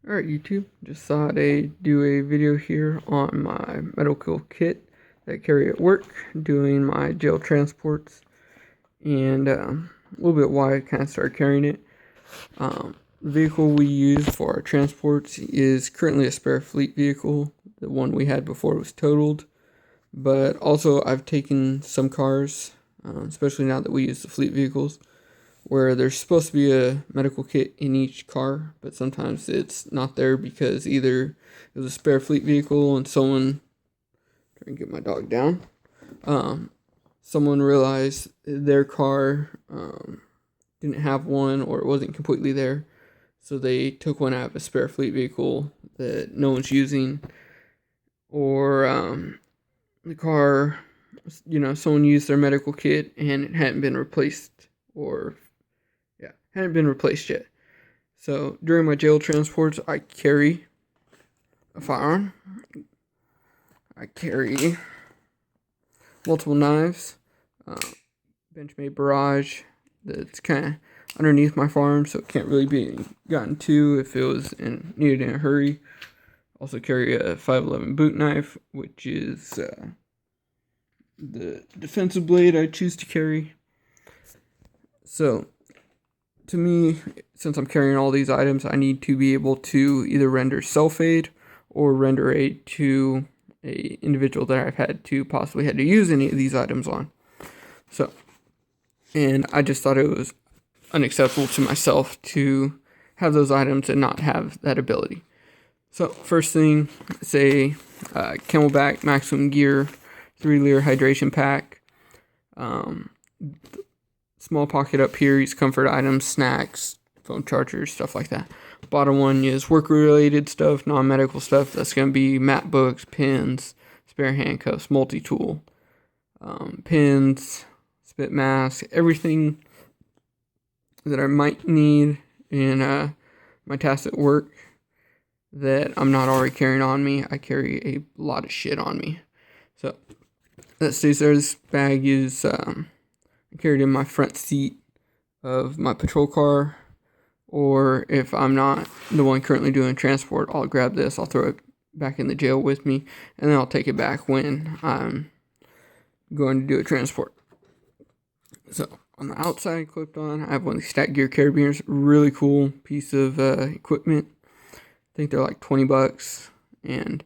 Alright YouTube, just thought I'd do a video here on my medical kit that I carry at work, doing my jail transports, and a little bit why I kind of started carrying it. The vehicle we use for our transports is currently a spare fleet vehicle. The one we had before was totaled, but also I've taken some cars, especially now that we use the fleet vehicles, where there's supposed to be a medical kit in each car, but sometimes it's not there because either it was a spare fleet vehicle and someone, trying to get my dog down, someone realized their car didn't have one, or it wasn't completely there, so they took one out of a spare fleet vehicle that no one's using, or the car, someone used their medical kit and it hadn't been replaced, or hadn't been replaced yet. So during my jail transports, I carry a firearm. I carry multiple knives, Benchmade barrage that's kind of underneath my firearm, so it can't really be gotten to if it was needed in a hurry. Also carry a 511 boot knife, which is the defensive blade I choose to carry. So to me, since I'm carrying all these items, I need to be able to either render self-aid or render aid to a individual that I've had to use any of these items on. So, and I just thought it was unacceptable to myself to have those items and not have that ability. So first thing, say Camelback Maximum Gear 3-liter hydration pack. Small pocket up here is comfort items, snacks, phone chargers, stuff like that. Bottom one is work-related stuff, non-medical stuff. That's going to be map books, pins, spare handcuffs, multi-tool, pins, spit mask, everything that I might need in my tasks at work that I'm not already carrying on me. I carry a lot of shit on me. So that stays there. This bag is carried in my front seat of my patrol car, or if I'm not the one currently doing transport, I'll grab this, I'll throw it back in the jail with me, and then I'll take it back when I'm going to do a transport. So on the outside clipped on, I have one of these stack gear carabiners, really cool piece of equipment. I think they're like $20, and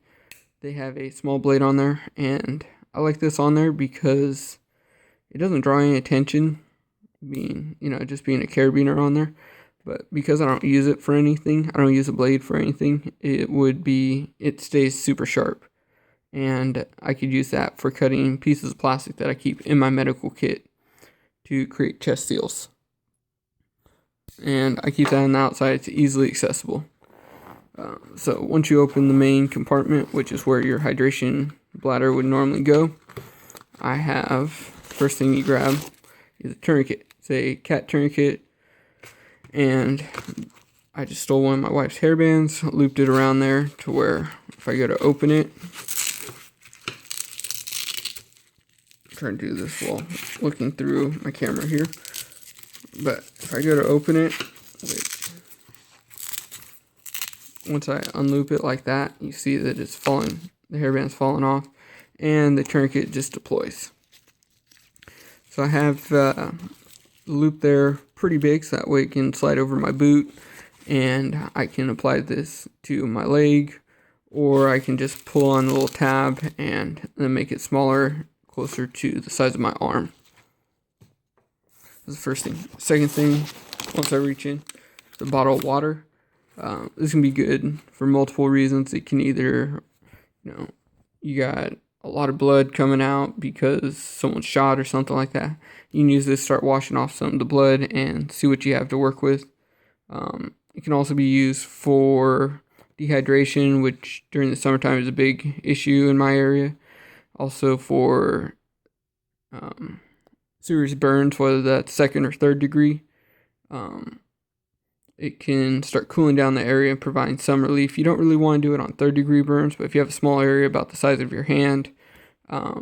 they have a small blade on there, and I like this on there because it doesn't draw any attention, just being a carabiner on there. But because I don't use it for anything, I don't use a blade for anything, it stays super sharp. And I could use that for cutting pieces of plastic that I keep in my medical kit to create chest seals. And I keep that on the outside, it's easily accessible. So once you open the main compartment, which is where your hydration bladder would normally go, I have, first thing you grab is a tourniquet. It's a cat tourniquet, and I just stole one of my wife's hairbands, looped it around there to where if I go to open it, I'm trying to do this while looking through my camera here, but if I go to open it, once I unloop it like that, you see that it's falling, the hairband's falling off, and the tourniquet just deploys. So I have the loop there pretty big, so that way it can slide over my boot, and I can apply this to my leg, or I can just pull on the little tab and then make it smaller, closer to the size of my arm. That's the first thing. Second thing, once I reach in, the bottle of water. This can be good for multiple reasons. It can either, you got a lot of blood coming out because someone's shot or something like that. You can use this, start washing off some of the blood and see what you have to work with. It can also be used for dehydration, which during the summertime is a big issue in my area. Also for serious burns, whether that's second or third degree. It can start cooling down the area and providing some relief. You don't really want to do it on third-degree burns, but if you have a small area about the size of your hand,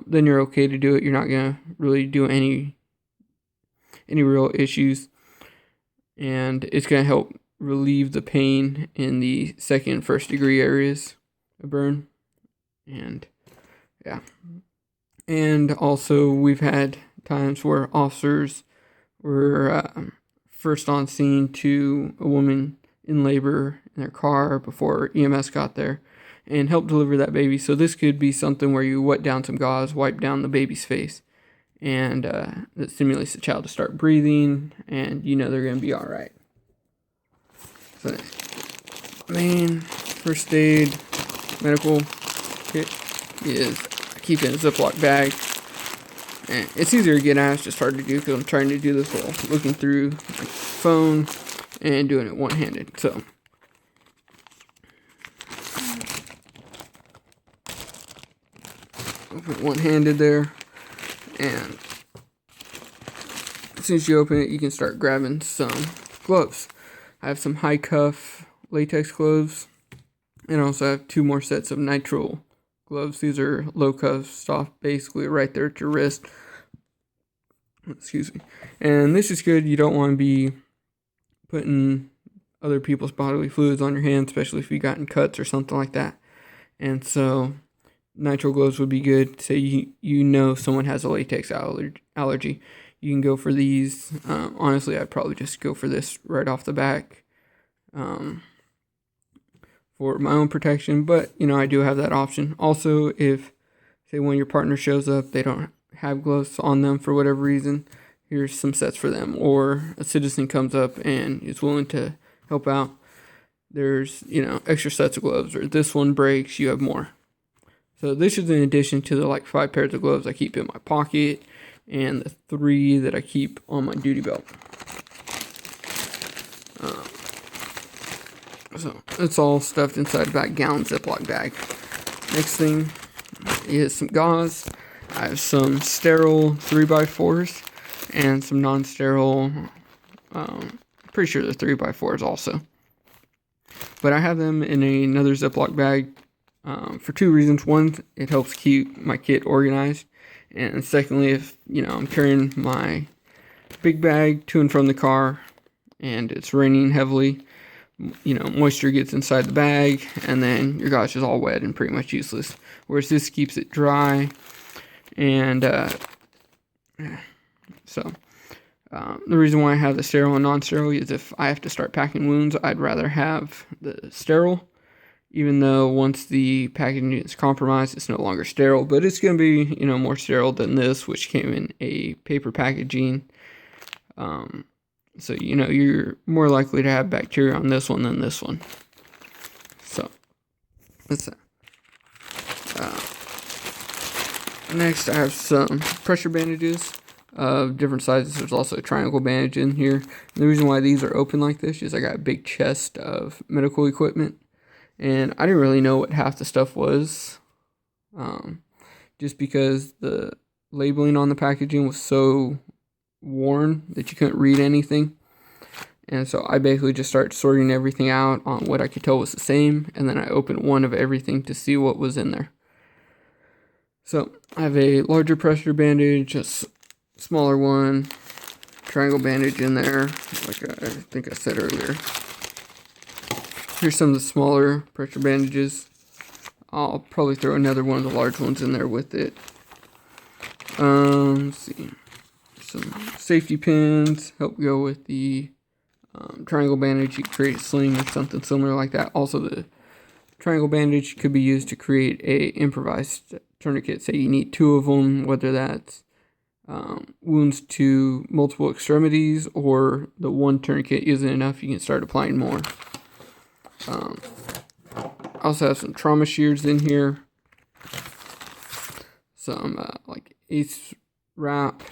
then you're okay to do it. You're not going to really do any real issues, and it's going to help relieve the pain in the second and first degree areas of burn. And yeah. And also, we've had times where officers were first on scene to a woman in labor in their car before EMS got there and helped deliver that baby. So this could be something where you wet down some gauze, wipe down the baby's face, and that stimulates the child to start breathing, and you know they're going to be all right. So, main first aid medical kit is I keep it in a Ziploc bag. And it's easier to get out, it's just hard to do because I'm trying to do this while looking through my phone and doing it one-handed. So, open it one-handed there, and as soon as you open it, you can start grabbing some gloves. I have some high cuff latex gloves, and I also have 2 more sets of nitrile gloves. These are low cuff stuff, basically right there at your wrist. Excuse me. And this is good. You don't want to be putting other people's bodily fluids on your hands, especially if you've gotten cuts or something like that. And so nitrile gloves would be good. Say you know someone has a latex allergy. You can go for these. Honestly, I'd probably just go for this right off the back for my own protection. But, I do have that option. Also, if, say, when your partner shows up, they don't have gloves on them for whatever reason, here's some sets for them. Or a citizen comes up and is willing to help out. There's, extra sets of gloves. Or this one breaks, you have more. So this is in addition to the 5 pairs of gloves I keep in my pocket and the 3 that I keep on my duty belt. So it's all stuffed inside that gallon Ziploc bag. Next thing is some gauze. I have some sterile 3x4s and some non-sterile, pretty sure they're 3x4s also. But I have them in another Ziploc bag for 2 reasons. One, it helps keep my kit organized. And secondly, if, I'm carrying my big bag to and from the car and it's raining heavily, moisture gets inside the bag and then your gauze is all wet and pretty much useless. Whereas this keeps it dry. And so the reason why I have the sterile and non-sterile is if I have to start packing wounds, I'd rather have the sterile. Even though once the packaging is compromised, it's no longer sterile, but it's going to be, more sterile than this, which came in a paper packaging. So, you're more likely to have bacteria on this one than this one. So, that's that. Next, I have some pressure bandages of different sizes. There's also a triangle bandage in here. And the reason why these are open like this is I got a big chest of medical equipment. And I didn't really know what half the stuff was, just because the labeling on the packaging was so worn that you couldn't read anything. And so I basically just started sorting everything out on what I could tell was the same, and then I opened one of everything to see what was in there. So I have a larger pressure bandage, a smaller one, triangle bandage in there, like I think I said earlier. Here's some of the smaller pressure bandages. I'll probably throw another one of the large ones in there with it. Let's see. Some safety pins help go with the triangle bandage. You can create a sling or something similar like that. Also, the triangle bandage could be used to create a improvised tourniquet. Say you need 2 of them, whether that's wounds to multiple extremities or the one tourniquet isn't enough, you can start applying more. I also have some trauma shears in here, some ACE wrap,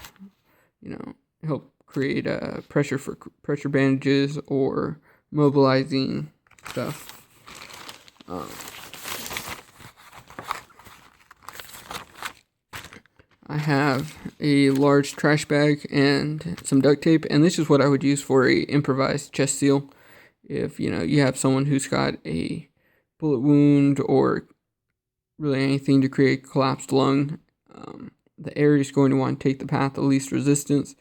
help create pressure for pressure bandages or mobilizing stuff. I have a large trash bag and some duct tape, and this is what I would use for a improvised chest seal. If, you have someone who's got a bullet wound or really anything to create collapsed lung, the area is going to want to take the path of least resistance.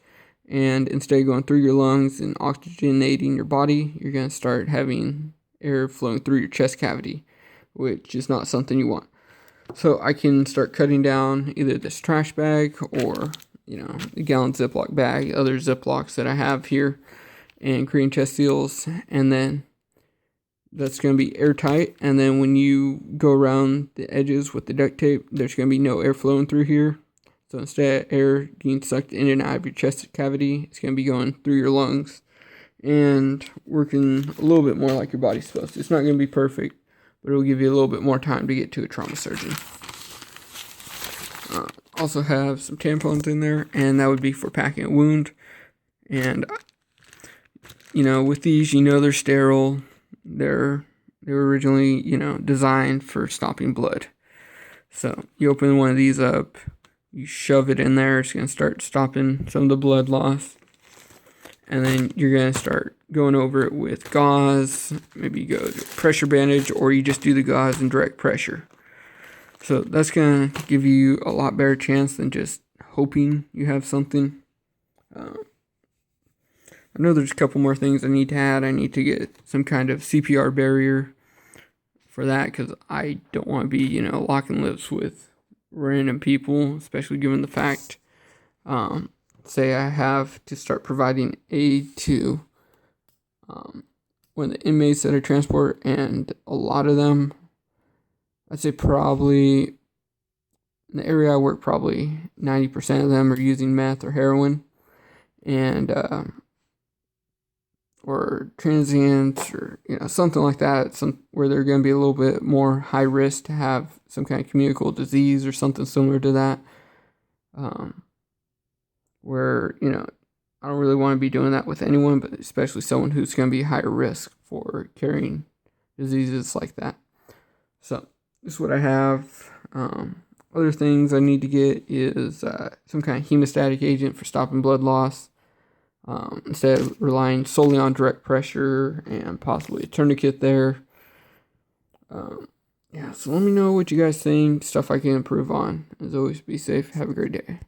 And instead of going through your lungs and oxygenating your body, you're going to start having air flowing through your chest cavity, which is not something you want. So I can start cutting down either this trash bag or, the gallon Ziploc bag, other Ziplocs that I have here, and creating chest seals. And then that's going to be airtight. And then when you go around the edges with the duct tape, there's going to be no air flowing through here. So instead of air getting sucked in and out of your chest cavity, it's going to be going through your lungs and working a little bit more like your body's supposed to. It's not going to be perfect, but it'll give you a little bit more time to get to a trauma surgeon. Also have some tampons in there, and that would be for packing a wound. And, with these, they're sterile. They were originally, designed for stopping blood. So you open one of these up, you shove it in there, it's going to start stopping some of the blood loss. And then you're going to start going over it with gauze. Maybe you go to pressure bandage, or you just do the gauze and direct pressure. So that's going to give you a lot better chance than just hoping you have something. I know there's a couple more things I need to add. I need to get some kind of CPR barrier for that, because I don't want to be, locking lips with random people, especially given the fact, say I have to start providing aid to one of the inmates that I transport, and a lot of them, I'd say probably in the area I work, probably 90% of them are using meth or heroin, and or transients, or something like that, where they're going to be a little bit more high risk to have some kind of communicable disease or something similar to that. Where I don't really want to be doing that with anyone, but especially someone who's going to be higher risk for carrying diseases like that. So this is what I have. Other things I need to get is some kind of hemostatic agent for stopping blood loss. Instead of relying solely on direct pressure, and possibly a tourniquet there. So let me know what you guys think, stuff I can improve on. As always, be safe. Have a great day.